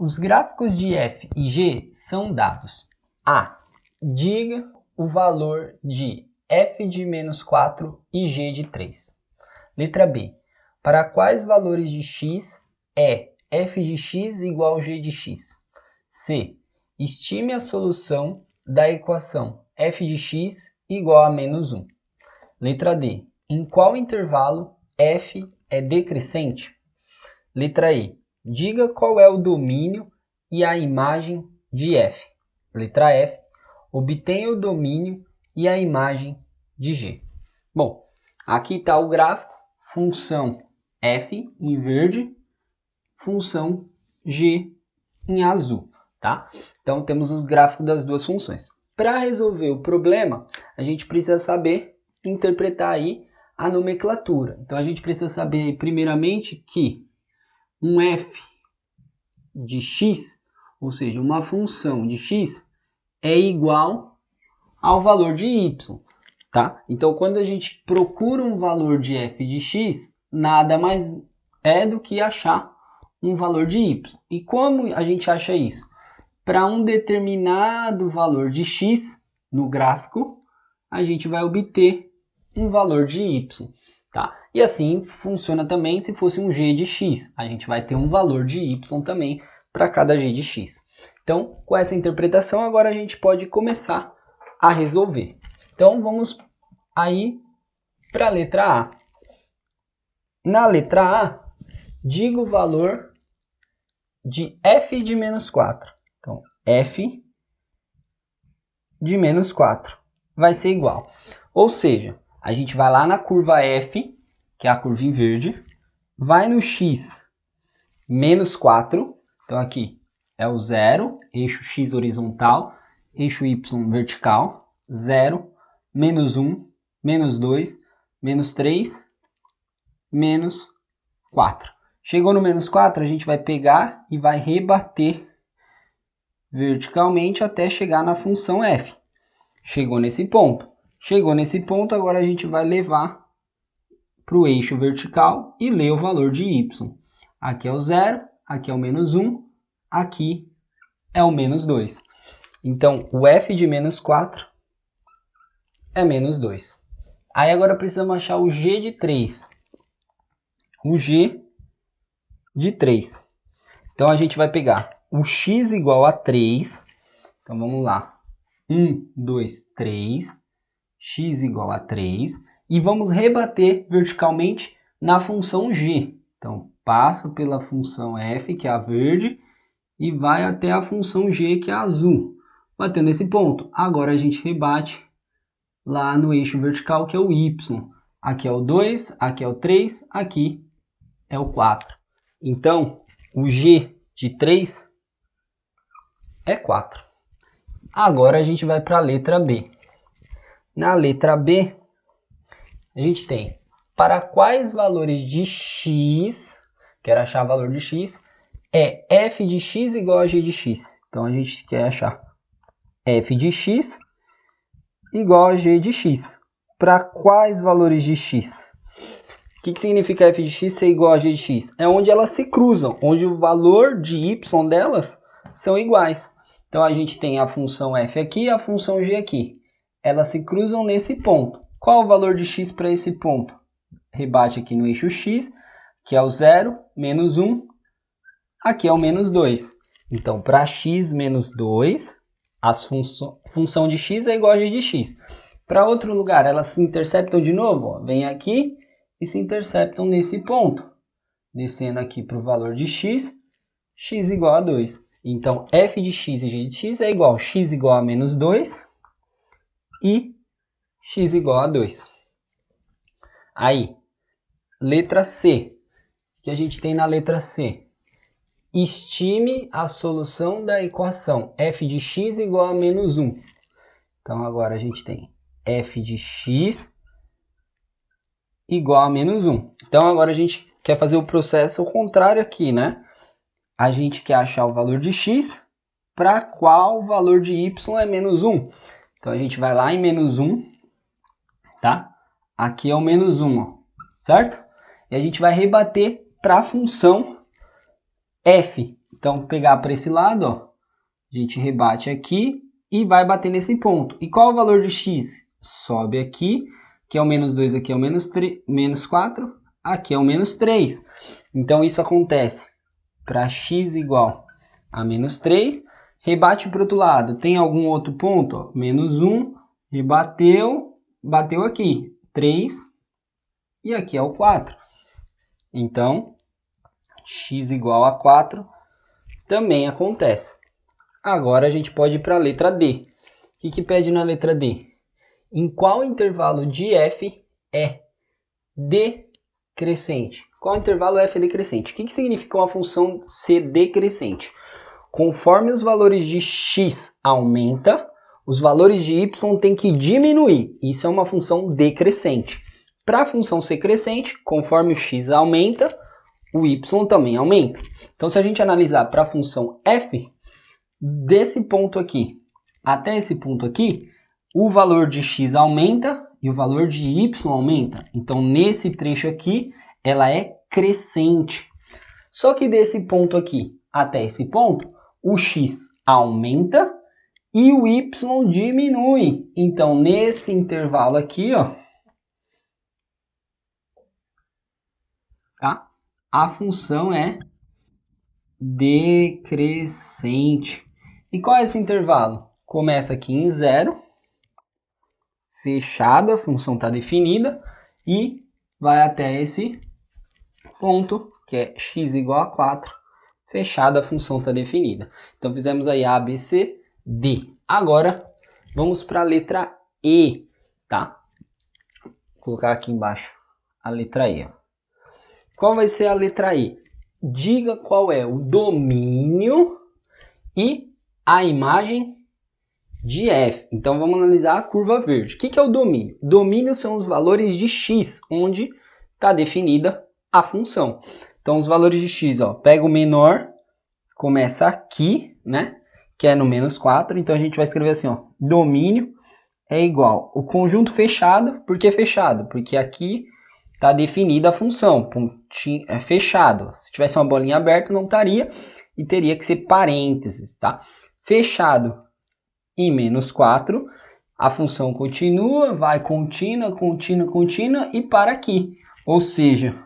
Os gráficos de f e g são dados. A. Diga o valor de f de menos 4 e g de 3. Letra B. Para quais valores de x é f de x igual a g de x? C. Estime a solução da equação f de x igual a menos 1. Letra D. Em qual intervalo f é decrescente? Letra E. Diga qual é o domínio e a imagem de f. Letra F. Obtenha o domínio e a imagem de g. Bom, aqui está o gráfico, função f em verde, função g em azul, tá? Então temos o gráfico das duas funções. Para resolver o problema, a gente precisa saber interpretar aí a nomenclatura. Então a gente precisa saber primeiramente que um f de x, ou seja, uma função de x, é igual ao valor de y, tá? Então, quando a gente procura um valor de f de x, nada mais é do que achar um valor de y. E como a gente acha isso? Para um determinado valor de x no gráfico, a gente vai obter um valor de y, tá? E assim funciona também se fosse um g de x. A gente vai ter um valor de y também para cada g de x. Então, com essa interpretação, agora a gente pode começar a resolver. Então, vamos aí para a letra A. Na letra A, diga o valor de f de menos 4. Então, f de menos 4 vai ser igual. Ou seja, a gente vai lá na curva f, que é a curva em verde, vai no x menos 4, então aqui é o 0, eixo x horizontal, eixo y vertical, 0, menos 1, menos 2, menos 3, menos 4. Chegou no menos 4, a gente vai pegar e vai rebater verticalmente até chegar na função f. Chegou nesse ponto. Chegou nesse ponto, agora a gente vai levar para o eixo vertical e ler o valor de y. Aqui é o 0, aqui é o menos 1, aqui é o menos 2. Então, o f de menos 4 é menos 2. Aí agora precisamos achar o g de 3. O g de 3. Então, a gente vai pegar o x igual a 3. Então, vamos lá. 1, 2, 3. X igual a 3. E vamos rebater verticalmente na função g. Então, passa pela função f, que é a verde, e vai até a função g, que é a azul. Bateu nesse ponto. Agora a gente rebate lá no eixo vertical, que é o y. Aqui é o 2, aqui é o 3, aqui é o 4. Então, o g de 3 é 4. Agora a gente vai para a letra B. Na letra B, a gente tem para quais valores de x, quero achar o valor de x, é f de x igual a g de x. Então, a gente quer achar f de x igual a g de x. Para quais valores de x? O que significa f de x ser igual a g de x? É onde elas se cruzam, onde o valor de y delas são iguais. Então, a gente tem a função f aqui e a função g aqui. Elas se cruzam nesse ponto. Qual o valor de x para esse ponto? Rebate aqui no eixo x, que é o 0, menos 1, aqui é o menos 2. Então, para x menos 2, a função de x é igual a g de x. Para outro lugar, elas se interceptam de novo. Ó. Vem aqui e se interceptam nesse ponto. Descendo aqui para o valor de x, x igual a 2. Então, f de x e g de x é igual a x igual a menos 2 e x igual a 2. Aí, letra C. O que a gente tem na letra C? Estime a solução da equação f de x igual a menos 1. Então, agora a gente tem f de x igual a menos 1. Então, agora a gente quer fazer o processo ao contrário aqui, né? A gente quer achar o valor de x para qual o valor de y é menos 1. Então, a gente vai lá em menos 1, tá? Aqui é o menos 1, ó, certo? E a gente vai rebater para a função f, Então, pegar para esse lado, ó, a gente rebate aqui e vai bater nesse ponto. E qual é o valor de x? Sobe aqui, que é o menos 2, aqui é o menos 4, aqui é o menos 3. Então, isso acontece para x igual a menos 3. Rebate para o outro lado. Tem algum outro ponto? Ó, menos 1, rebateu, bateu aqui, 3, e aqui é o 4. Então, x igual a 4 também acontece. Agora a gente pode ir para a letra D. O que pede na letra D? Em qual intervalo de f é decrescente? Qual intervalo f é decrescente? O que significa uma função ser decrescente? Conforme os valores de x aumenta, os valores de y têm que diminuir. Isso é uma função decrescente. Para a função ser crescente, conforme o x aumenta, o y também aumenta. Então, se a gente analisar para a função f, desse ponto aqui até esse ponto aqui, o valor de x aumenta e o valor de y aumenta. Então, nesse trecho aqui, ela é crescente. Só que desse ponto aqui até esse ponto, o x aumenta e o y diminui. Então, nesse intervalo aqui, ó, tá? A função é decrescente. E qual é esse intervalo? Começa aqui em 0, fechado, a função está definida, e vai até esse ponto, que é x igual a 4, fechado, a função está definida. Então, fizemos aí A, B, C, D. Agora, vamos para a letra E, tá? Vou colocar aqui embaixo a letra E. Ó. Qual vai ser a letra E? Diga qual é o domínio e a imagem de f. Então, vamos analisar a curva verde. O que é o domínio? Domínio são os valores de x, onde está definida a função. Então, os valores de x, ó, pega o menor, começa aqui, né? Que é no menos 4. Então, a gente vai escrever assim, ó, domínio é igual o conjunto fechado. Por que fechado? Porque aqui está definida a função, é fechado. Se tivesse uma bolinha aberta, não estaria, e teria que ser parênteses, tá? Fechado em menos 4, a função continua, vai contínua, e para aqui. Ou seja,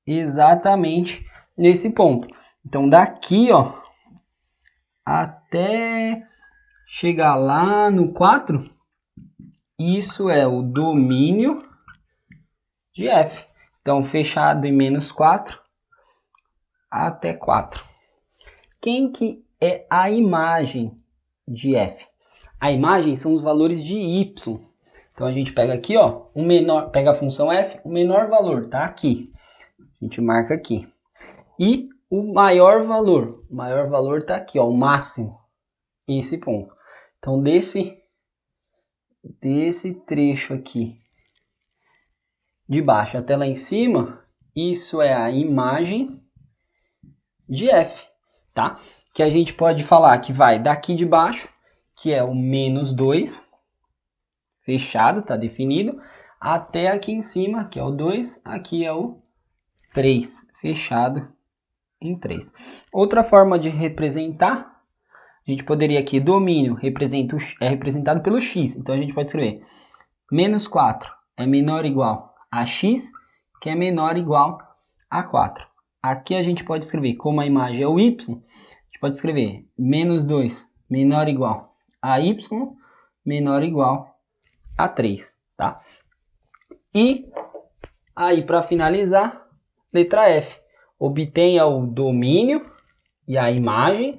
exatamente nesse ponto. Então, daqui, ó, até chegar lá no 4, isso é o domínio de f. Então, fechado em menos 4 até 4. Quem que é a imagem de f? A imagem são os valores de y. Então, a gente pega aqui, ó, o menor, pega a função f, o menor valor tá aqui. A gente marca aqui. E o maior valor tá aqui, ó, o máximo, esse ponto. Então, desse trecho aqui, de baixo até lá em cima, isso é a imagem de f, tá? Que a gente pode falar que vai daqui de baixo, que é o menos 2, fechado, tá definido, até aqui em cima, que é o 2, aqui é o 3, fechado em 3. Outra forma de representar, a gente poderia aqui, domínio é representado pelo x, então a gente pode escrever menos 4 é menor ou igual a x, que é menor ou igual a 4. Aqui a gente pode escrever, como a imagem é o y, a gente pode escrever menos 2 menor ou igual a y, menor ou igual a 3, tá? E aí, para finalizar, letra F. Obtenha o domínio e a imagem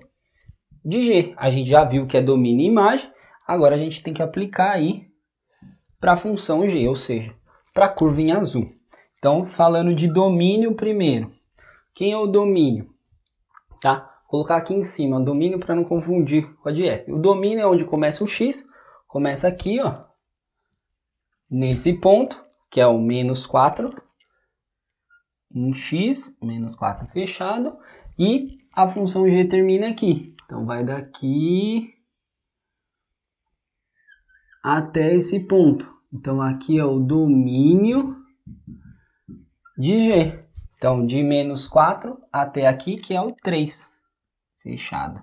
de G. A gente já viu que é domínio e imagem, agora a gente tem que aplicar aí para a função G, ou seja, para a curva em azul. Então, falando de domínio primeiro. Quem é o domínio? Tá? Vou colocar aqui em cima, o domínio para não confundir com a de F. O domínio é onde começa o x, começa aqui, ó, nesse ponto, que é o menos 4, em x, menos 4 fechado, e a função g termina aqui. Então, vai daqui até esse ponto. Então, aqui é o domínio de g. Então, de menos 4 até aqui, que é o 3. Fechado.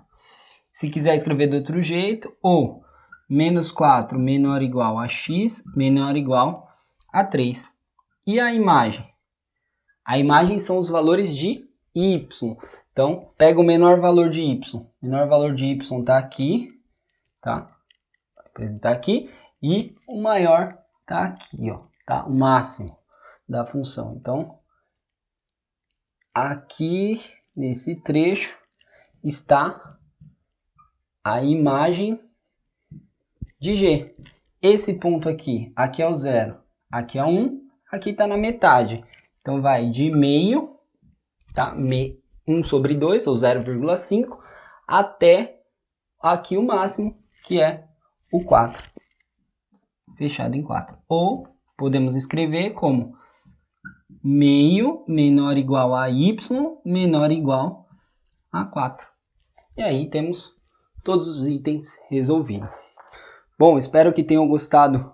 Se quiser escrever de outro jeito, ou menos 4 menor ou igual a x menor ou igual a 3. E a imagem? A imagem são os valores de y. Então, pega o menor valor de y. O menor valor de y está aqui, tá? Vai apresentar aqui. E o maior está aqui, ó, tá? O máximo da função. Então, aqui nesse trecho está a imagem de g. Esse ponto aqui é o 0, aqui é 1, aqui está na metade. Então, vai de meio, tá? 1 sobre 2, ou 0,5, até aqui o máximo, que é o 4. Fechado em 4. Ou podemos escrever como meio menor ou igual a y menor ou igual a 4. E aí temos todos os itens resolvidos. Bom, espero que tenham gostado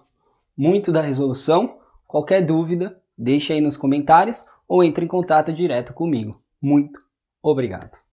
muito da resolução. Qualquer dúvida, deixe aí nos comentários ou entre em contato direto comigo. Muito obrigado.